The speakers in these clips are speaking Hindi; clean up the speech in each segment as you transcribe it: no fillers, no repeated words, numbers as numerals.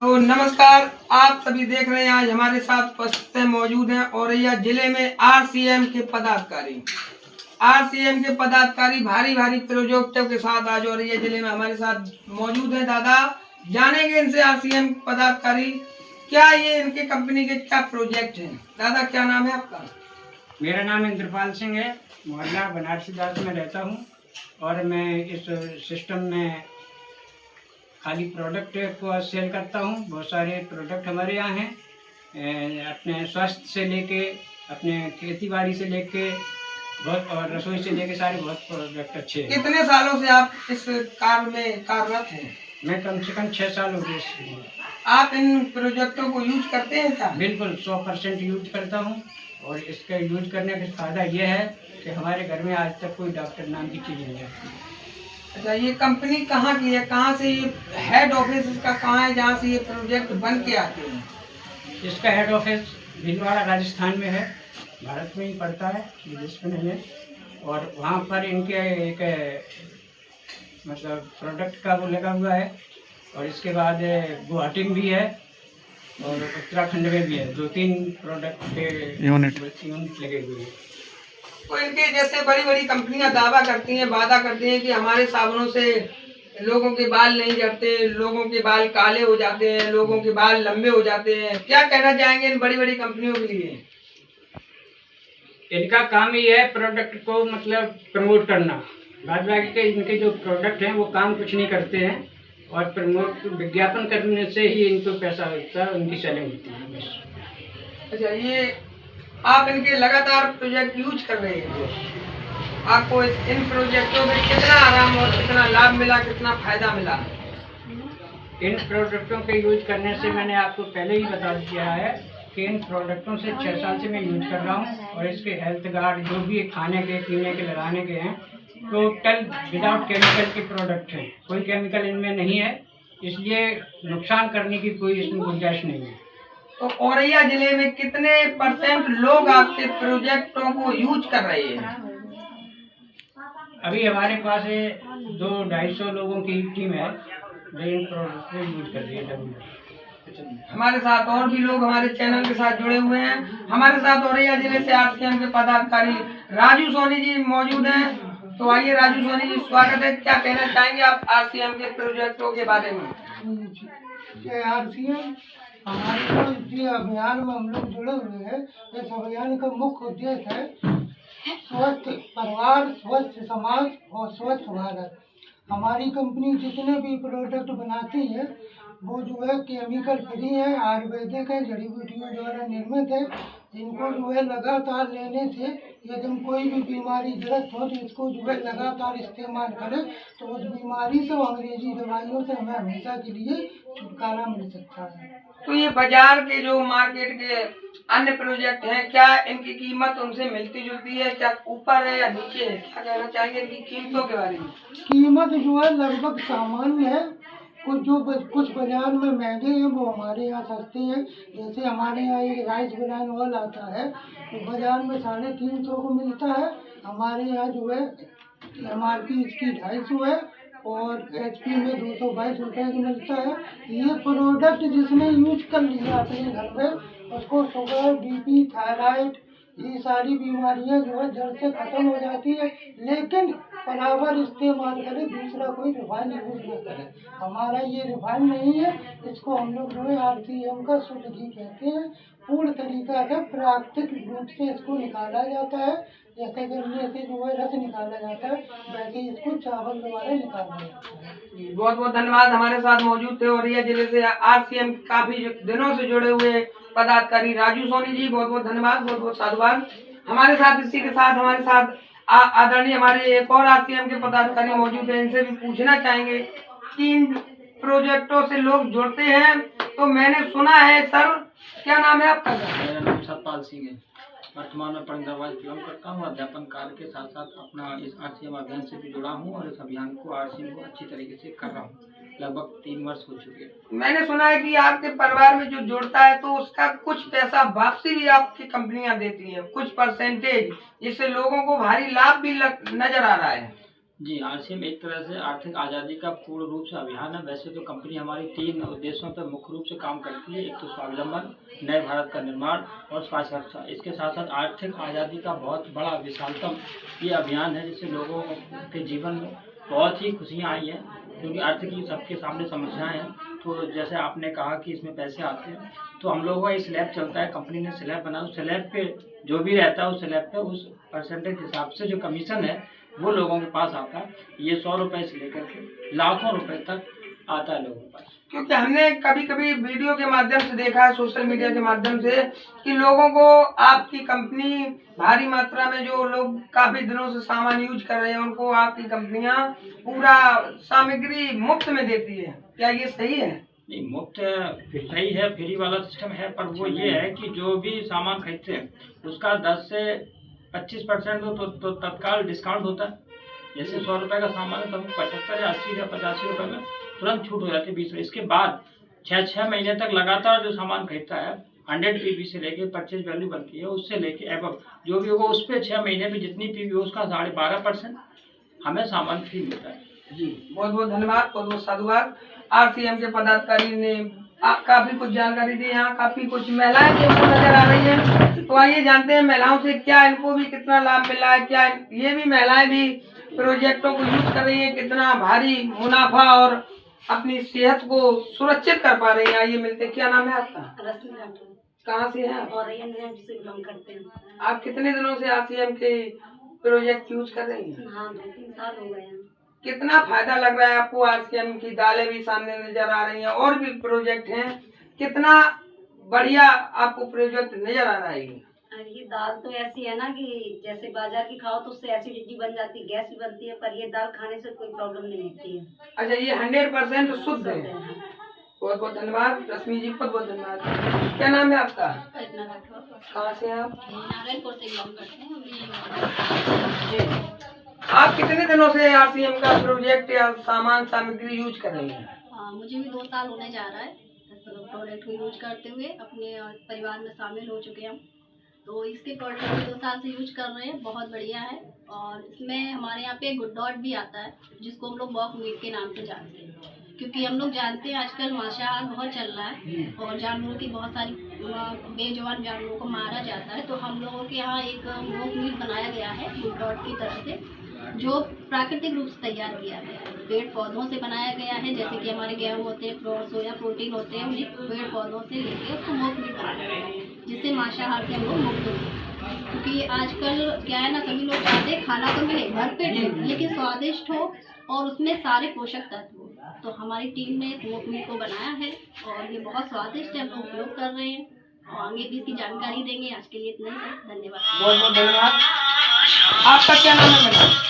तो नमस्कार, आप सभी देख रहे हैं। आज हमारे साथ उपस्थित मौजूद हैं औरैया जिले में आरसीएम के पदाधिकारी भारी भारी प्रोजेक्टों के साथ आज औरैया जिले में हमारे साथ मौजूद हैं। दादा, जानेंगे इनसे आरसीएम पदाधिकारी क्या ये इनके कंपनी के क्या प्रोजेक्ट हैं। दादा, क्या नाम है आपका? मेरा नाम इंद्रपाल सिंह है। मोहल्ला बनारसी दास में रहता हूँ और मैं इस सिस्टम में खाली प्रोडक्ट को सेल करता हूँ। बहुत सारे प्रोडक्ट हमारे यहाँ हैं, अपने स्वास्थ्य से लेके अपने खेती बाड़ी से लेके बहुत और रसोई से लेके सारे बहुत प्रोडक्ट अच्छे हैं। कितने सालों से आप इस कार में कार्यरत हैं? मैं कम से कम 6 साल हो गए इसमें। आप इन प्रोजेक्टों को यूज करते हैं क्या? बिल्कुल 100% यूज करता हूँ और इसका यूज करने का फ़ायदा ये है कि हमारे घर में आज तक कोई डॉक्टर नाम की चीज़ नहीं आती। अच्छा, ये कंपनी कहाँ की है? कहाँ से ये हेड ऑफिस इसका कहाँ है जहाँ से ये प्रोजेक्ट बन के आते हैं? इसका हेड ऑफिस भीलवाड़ा राजस्थान में है। भारत में ही पड़ता है, विदेश में नहीं है। और वहाँ पर इनके एक मतलब प्रोडक्ट का वो लगा हुआ है। और इसके बाद गुवाहाटी में भी है और उत्तराखंड में भी है। 2-3 प्रोडक्ट के यूनिट लगे हुए हैं। तो इनके जैसे बड़ी बड़ी कंपनियां दावा करती हैं, वादा करती हैं कि हमारे साबुनों से लोगों के बाल नहीं झड़ते, लोगों के बाल काले हो जाते हैं, लोगों के बाल लंबे हो जाते हैं। क्या कहना चाहेंगे इन बड़ी बड़ी कंपनियों के लिए? इनका काम ही है प्रोडक्ट को मतलब प्रमोट करना। बाद बाकी के इनके जो प्रोडक्ट हैं वो काम कुछ नहीं करते हैं और प्रमोट विज्ञापन करने से ही इनको पैसा होता है, उनकी सेलिंग होती है बस। अच्छा, ये आप इनके लगातार प्रोजेक्ट यूज कर रहे हैं, आपको इन प्रोजेक्टों में कितना आराम और कितना लाभ मिला, कितना फायदा मिला? इन प्रोडक्टों के यूज करने से मैंने आपको पहले ही बता दिया है कि इन प्रोडक्टों से 6 साल से मैं यूज कर रहा हूँ और इसके हेल्थ गार्ड जो भी खाने के पीने के लगाने के हैं टोटल विदाउट केमिकल के प्रोडक्ट हैं। कोई केमिकल इनमें नहीं है, इसलिए नुकसान करने की कोई इसमें गुंजाइश नहीं है। तो औरैया जिले में कितने % लोग आपके प्रोजेक्टों को यूज कर रहे हैं? अभी हमारे पास 200-250 लोगों की टीम है जो इन प्रोडक्ट को यूज कर रही है। हमारे साथ और भी लोग हमारे चैनल के साथ जुड़े हुए हैं। हमारे साथ औरैया जिले से आरसीएम के पदाधिकारी राजू सोनी जी मौजूद हैं। तो आइए राजू सोनी जी, स्वागत है। क्या कहना चाहेंगे आप आरसीएम के प्रोजेक्टों के बारे में? आरसीएम हमारे जो अभियान में हम लोग जुड़े हुए हैं, इस अभियान का मुख्य उद्देश्य है स्वस्थ परिवार, स्वस्थ समाज और स्वस्थ भारत। हमारी कंपनी जितने भी प्रोडक्ट बनाती है वो जो है केमिकल फ्री है, आयुर्वेदिक है, जड़ी बूटियों द्वारा निर्मित है। इनको जो है लगातार लेने से यदि कोई भी बीमारी ग्रस्त हो तो इसको जो है लगातार इस्तेमाल करें तो उस बीमारी से, अंग्रेजी दवाइयों से हमें हमेशा के लिए छुटकारा मिल सकता है। तो ये बाजार के जो मार्केट के अन्य प्रोजेक्ट हैं, क्या इनकी कीमत उनसे मिलती जुलती है? क्या ऊपर है या नीचे है? क्या कहना चाहेंगे इनकी कीमतों के बारे में? कीमत जो है लगभग सामान्य है। कुछ बाजार में महंगे हैं, वो हमारे यहाँ सस्ते हैं। जैसे हमारे यहाँ एक राइस ब्रांड ऑयल आता है तो बाजार में 350 को मिलता है। हमारे यहाँ जो है MRP इसकी 250 है और HP में 222 रुपये की मिलता है। ये प्रोडक्ट जिसने यूज कर लिया अपने घर में उसको शुगर, BP, थायराइड ये सारी बीमारियां जो है जड़ से खत्म हो जाती है। लेकिन बराबर इस्तेमाल करें, दूसरा कोई रिफाइन यूज न करें। हमारा ये रिफाइन नहीं है, इसको हम लोग जो है RCM का शुद्ध घी कहते हैं। पूर्ण तरीका से प्राकृतिक रूप से इसको निकाला जाता है। जैसे गन्ने से जो है रस निकाला जाता है, वैसे इसको चावल द्वारा निकाला जाता है। बहुत बहुत धन्यवाद। हमारे साथ मौजूद थे औरैया जिले से आरसीएम काफी दिनों से जुड़े हुए पदाधिकारी राजू सोनी जी, बहुत बहुत धन्यवाद, बहुत बहुत साधुवाद। हमारे साथ इसी के साथ हमारे साथ आदरणीय हमारे एक और आरसीएम के पदाधिकारी मौजूद हैं। इनसे भी पूछना चाहेंगे कि इन प्रोजेक्टों से लोग जुड़ते हैं तो मैंने सुना है, सर क्या नाम है आपका? मेरा नाम सतपाल सिंह है। वर्तमान में पंजाबाज बिलोंग करता हूँ। अध्यापन कार्य के साथ साथ अपना इस आरसीएम अभियान से भी जुड़ा हूँ और इस अभियान को आरसीएम को अच्छी तरीके से कर रहा हूँ। लगभग 3 वर्ष हो चुके हैं। मैंने सुना है कि आपके परिवार में जो जुड़ता है तो उसका कुछ पैसा वापसी भी आपकी कंपनियां देती हैं, कुछ %, जिससे लोगों को भारी लाभ भी नजर आ रहा है। जी, आरसीएम एक तरह से आर्थिक आज़ादी का पूर्ण रूप से अभियान है। वैसे तो कंपनी हमारी 3 उद्देश्यों पर मुख्य रूप से काम करती है। एक तो स्वावलंबन, नए भारत का निर्माण और स्वास्थ्य रक्षा। इसके साथ साथ आर्थिक आज़ादी का बहुत बड़ा विशालतम ये अभियान है, जिससे लोगों के जीवन में बहुत ही खुशियाँ आई हैं, क्योंकि आर्थिक की सबके सामने समस्याएं हैं। तो जैसे आपने कहा कि इसमें पैसे आते हैं, तो हम लोगों का ये स्लैब चलता है, कंपनी ने स्लैब बनाया, उस स्लैब पे जो भी रहता है उस स्लैब पे उस परसेंटेज के हिसाब से जो कमीशन है वो लोगों के पास आता है। ये 100 रुपए से लेकर के लाखों रुपए तक आता है लोगों के पास। क्योंकि हमने कभी कभी वीडियो के माध्यम से देखा है, सोशल मीडिया के माध्यम से, कि लोगों को आपकी कंपनी भारी मात्रा में, जो लोग काफी दिनों से सामान यूज कर रहे हैं, उनको आपकी कंपनियां पूरा सामग्री मुफ्त में देती है। क्या ये सही है? नहीं, मुफ्त सही है, फ्री वाला सिस्टम है, पर वो ये है कि जो भी सामान खरीदते हैं उसका 10 से 25% तो तत्काल डिस्काउंट होता है। जैसे 100 रुपए का सामान है तो 75 या 80 या 85 रुपए में तुरंत छूट हो जाती है 20 में। इसके बाद 6 महीने तक लगातार जो सामान खरीदता है 100 पीवी से लेके परचेज वैल्यू बनती है, उससे लेके एबव जो भी होगा उस पर 6 महीने में जितनी पीवी हो उसका 12.5% हमें सामान फ्री मिलता है। जी, बहुत बहुत धन्यवाद, बहुत बहुत साधुवाद। आरसीएम के पदाधिकारी ने काफी कुछ जानकारी दी। यहाँ काफी कुछ महिलाएं भी हमको नजर आ रही हैं, तो आइए जानते हैं महिलाओं से क्या इनको भी कितना लाभ मिला है, क्या ये भी महिलाएं भी प्रोजेक्टों को यूज कर रही हैं, कितना भारी मुनाफा और अपनी सेहत को सुरक्षित कर पा रही हैं। आइए मिलते हैं। क्या नाम है आपका? रश्मि राठौर। कहाँ से हैं आप? और से बिलोंग करते हैं। आप कितने दिनों से आरसीएम के प्रोजेक्ट यूज कर रही हैं? हाँ, 2-3 साल हो गए हैं। कितना फायदा लग रहा है आपको? आरसीएम की दालें भी सामने नजर आ रही हैं, और भी प्रोजेक्ट हैं, कितना बढ़िया आपको प्रोजेक्ट नजर आ रहा है? ये दाल तो ऐसी है ना कि जैसे बाजार की खाओ तो उससे एसिडिटी बन जाती है, गैस भी बनती है, पर ये दाल खाने से कोई प्रॉब्लम नहीं होती है। अच्छा, ये 100% शुद्ध है। बहुत बहुत धन्यवाद रश्मि जी, बहुत बहुत धन्यवाद। क्या नाम है आपका? रत्ना राठौर। कहाँ से हैं आप? नारायणपुर से बिलोंग करते हैं। जी, आप कितने दिनों से आरसीएम का प्रोजेक्ट या सामान सामग्री यूज कर रही हैं? मुझे भी 2 साल होने जा रहा है प्रोडक्ट को यूज करते हुए, अपने परिवार में शामिल हो चुके हैं हम। तो इसके प्रोडक्ट को 2 साल से यूज कर रहे हैं, बहुत बढ़िया है। और इसमें हमारे यहाँ पे गुड डॉट भी आता है, जिसको हम लोग बॉक मीट के नाम से जानते हैं, क्योंकि हम लोग जानते हैं आजकल मांसाहार बहुत चल रहा है और जानवरों की बहुत सारी बेजुबान जानवरों को मारा जाता है। तो हम लोगों के यहाँ एक बॉक मीट बनाया गया है गुड डॉट की तरफ से, जो प्राकृतिक रूप से तैयार किया गया है, पेड़ पौधों से बनाया गया है। जैसे कि हमारे गेहूँ होते हैं, सोया प्रोटीन होते हैं, उन्हें पेड़ पौधों से लेके उसको मोक मीट बनाया गया है, जिससे मांसाहार से हम लोग मुक्त होते हैं। क्योंकि आजकल क्या है ना, सभी लोग चाहते हैं खाना तो मिले भरपेट लेकिन स्वादिष्ट हो और उसमें सारे पोषक तत्व हो। तो हमारी टीम ने इस मोक मीट को बनाया है और ये बहुत स्वादिष्ट है, हम लोग उपयोग कर रहे हैं और आगे भी इसकी जानकारी देंगे। आज के लिए इतना ही है, धन्यवाद। बहुत बहुत धन्यवाद। आपका क्या नाम है मैडम?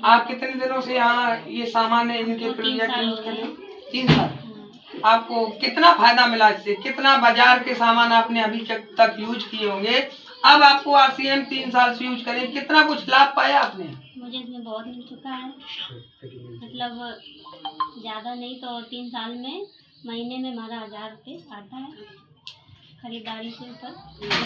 आप कितने दिनों से यहाँ ये सामान है इनके प्रोजेक्ट यूज कर रहे हैं? 3 साल। आपको कितना फायदा मिला इससे? कितना बाजार के सामान आपने अभी तक यूज किए होंगे, अब आपको आरसीएम 3 साल से यूज करें, कितना कुछ लाभ पाया आपने? मुझे इसमें बहुत मिल चुका है, मतलब ज़्यादा नहीं तो 3 साल में महीने में हमारा 1000 रुपये आता है खरीदारी से ऊपर।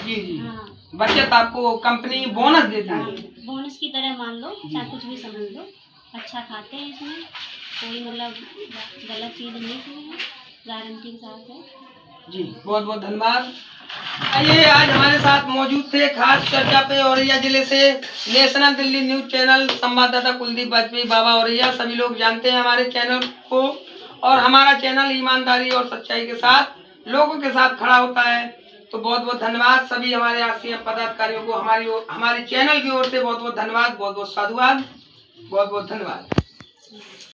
जी जी, हाँ, बचत आपको कंपनी बोनस देती है। बोनस की तरह मान लो, चाहे कुछ भी समझ लो। अच्छा खाते हैं, इसमें कोई मतलब गलत चीज़ नहीं है, गारंटी के साथ है। जी, बहुत बहुत धन्यवाद। ये आज हमारे साथ मौजूद थे खास चर्चा पे औरैया जिले से नेशनल दिल्ली न्यूज चैनल संवाददाता कुलदीप वाजपेयी बाबा औरैया। सभी लोग जानते हैं हमारे चैनल को, और हमारा चैनल ईमानदारी और सच्चाई के साथ लोगों के साथ खड़ा होता है। तो बहुत बहुत धन्यवाद सभी हमारे आरसीएम पदाधिकारियों को, हमारे चैनल की ओर से बहुत बहुत धन्यवाद, बहुत बहुत साधुवाद, बहुत बहुत धन्यवाद।